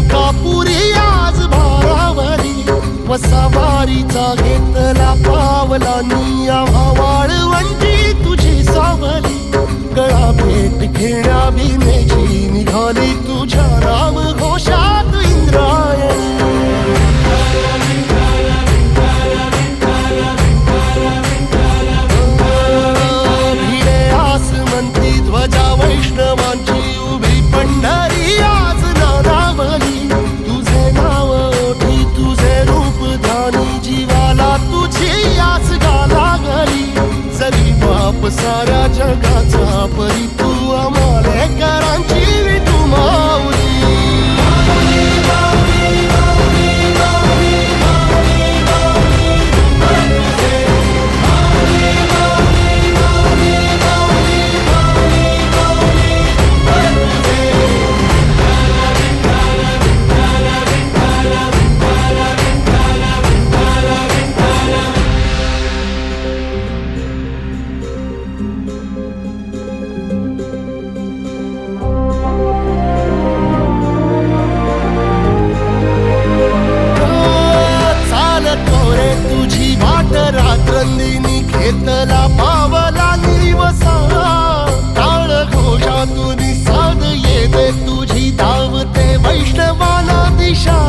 अंकापुरी आज भारावरी वसावारीचा घेतला पावला निया वाळवंटी तुझी सावली गळा भेट घेण्या भीमेची निघाली तुझ्या राम घोषात इंद्रायणी भिडे आसमंती ध्वजा वैष्णवांची उभी पंढरी आज नादावली तुझे नाव ओठी तुझे रूप ध्यानी जीवाला तुझी आस गाला गली जरी बाप साऱ्या जगाचा परी तू आमालेकरांची विठू माऊली रात्रंदिनी घेतला पावला निवसा टाळ घोषातून साध येते तुझी धावते वैष्णवाला दिशा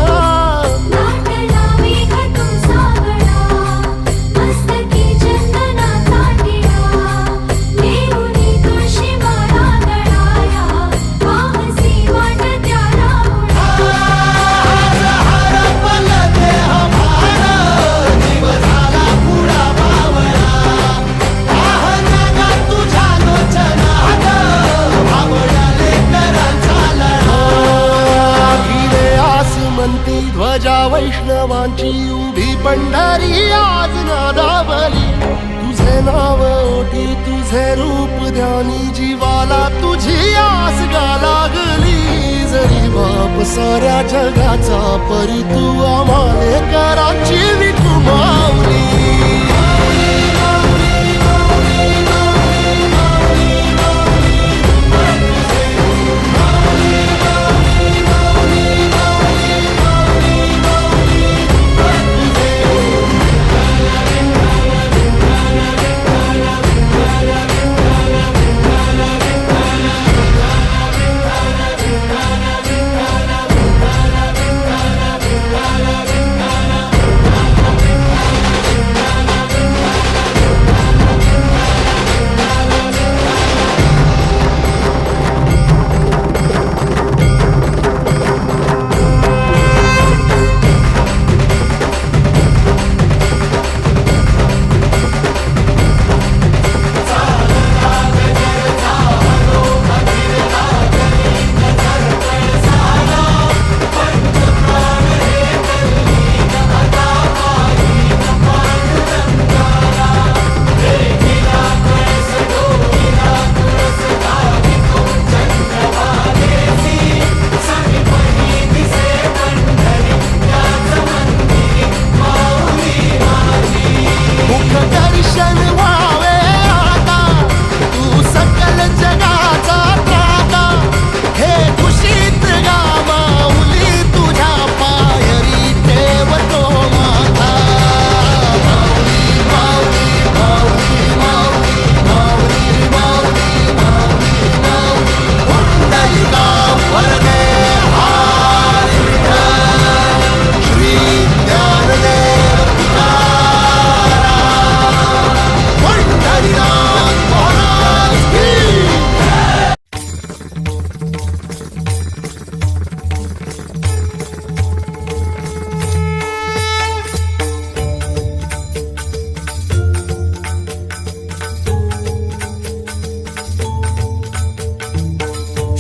ध्वजा वैष्णवांची उभी पंढरी आज नादावली तुझे नाव ओठी तुझे रूप ध्यानी जीवाला तुझी आस गा लागली जरी बाप साऱ्या जगाचा परी तू आमालेकरांची विठू माऊली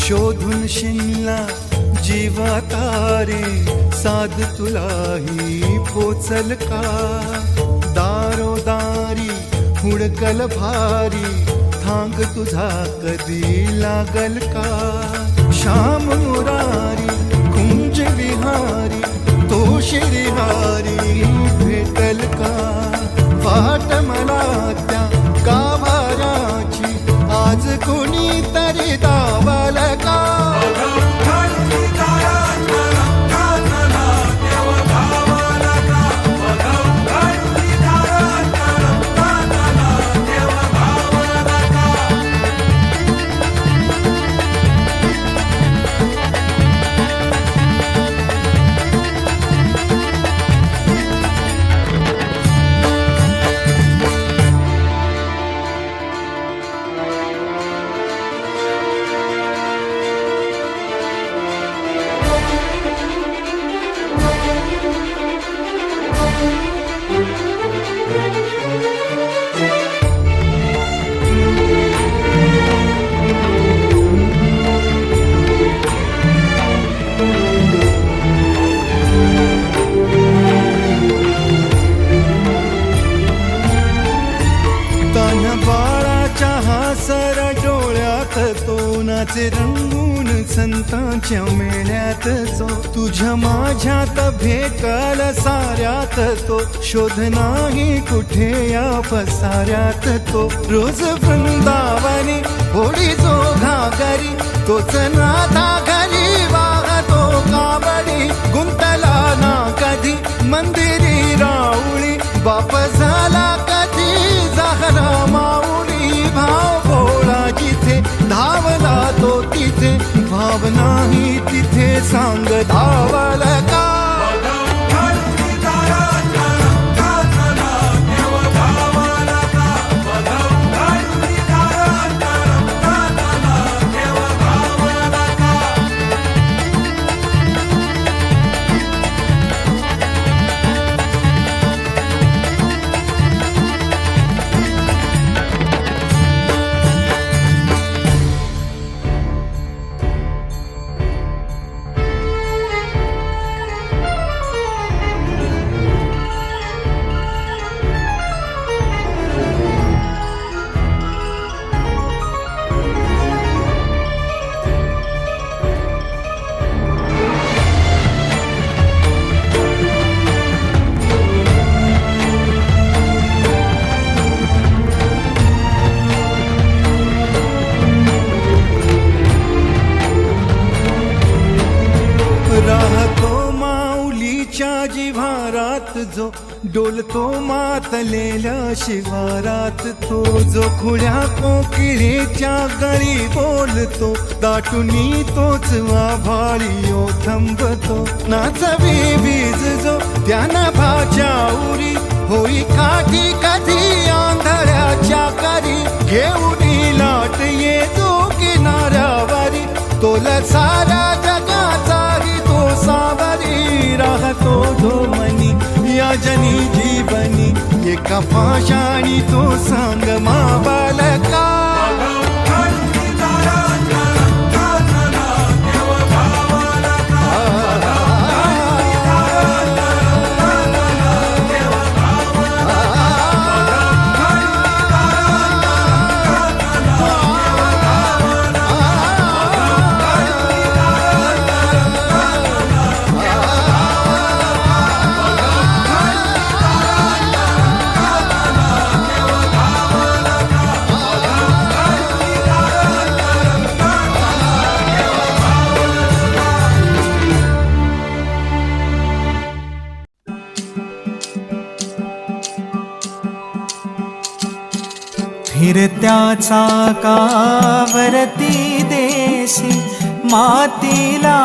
शोधून शिनला जीवा तारे साध तुलाही पोचल का दारोदारी हुडकल भारी थांग तुझा कधी लागल का श्याम मुरारी कुंज विहारी तो श्रीहारी भेटल का वाट मला त्या गाभाराची आज कोणी तरी दावल का साचे रंगून संतांच्या मेळ्यात जो तुझ्या माझ्यात भेटल साऱ्यात तो शोध नाही कुठे या पसाऱ्यात तो रोज वृंदावनी होडी जो घागरी तोच नाथा घरी वाहतो कावडी गुंतला ना कधी मंदिरी राऊळी बाप झाला कधी जाहरा माऊली भाव भोळा जिथे धावला तो तिथे भाव नाही तिथे सांग धावल का राहतो माऊलीच्या जिव्हारात जो डोलतो मातलेल्या शिवारात तो जो खुळ्या कोकिळेच्या गळी बोलतो दाटुनी तोच आभाळी थांबतो नाचवी वीज जो त्यानं भाच्या उरी होई काठी कधी आंधळ्याच्या करी घेऊन लाट येतो किनाऱ्यावरी तोला सारा जगाचाही तो सावरी राहतो धोमनी या जनी जीवनी एका पाशाणी तो सांग मा बालका फिरत्या चाकावरती देसी मातीला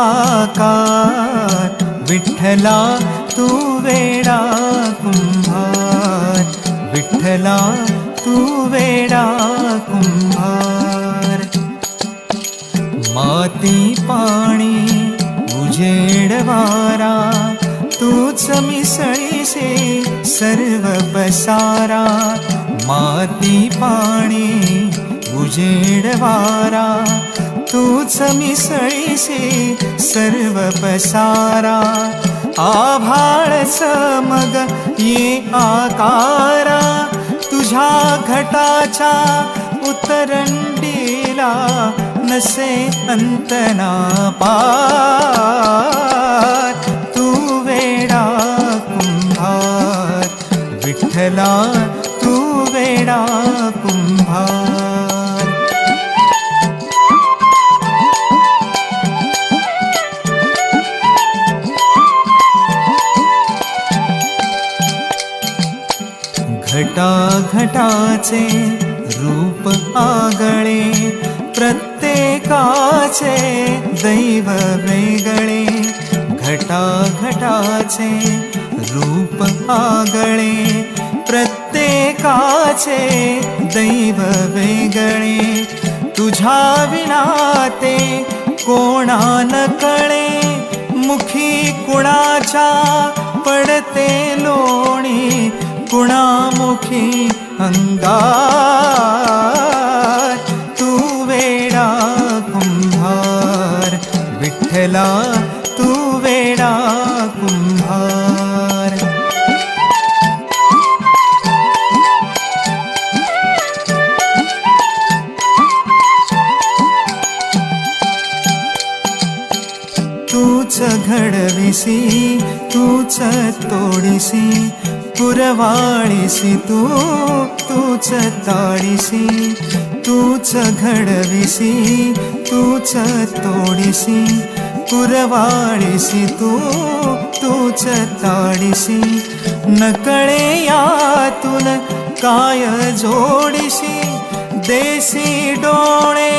आकार विठ्ठला तू वेडा कुंभार विठ्ठला तू वेडा कुंभार माती पाणी उजेड वारा तूच मिसळीसे सर्व पसारा माती पाणी उजेड वारा तूच मिसळीसे सर्व पसारा आभाळ समग ये आकारा तुझ्या घटाच्या उतरंडीला नसे अंतना पार तू वेडा कुंभार विठ्ठला तू वेडा कुंभार घटाघटाचे रूप आगळे प्रत्येकाचे दैव वेगळे घटाघटाचे रूप आगळे प्रत्येकाचे दैव वेगळे तुझ्या विना ते कोणा न कळे मुखी कुणाच्या पडते लोणी कुणामुखी अंगार तू वेडा कुंभार विठ्ठला तू वेडा कुंभार घडविसी तूच तोडिसी पुरवाळीसी तूच ताडिसी तूच घडविसी तूच तोडिसी पुरवाळीसी तूच ताडिसी नकळे यातून काय जोडिसी देसी डोळे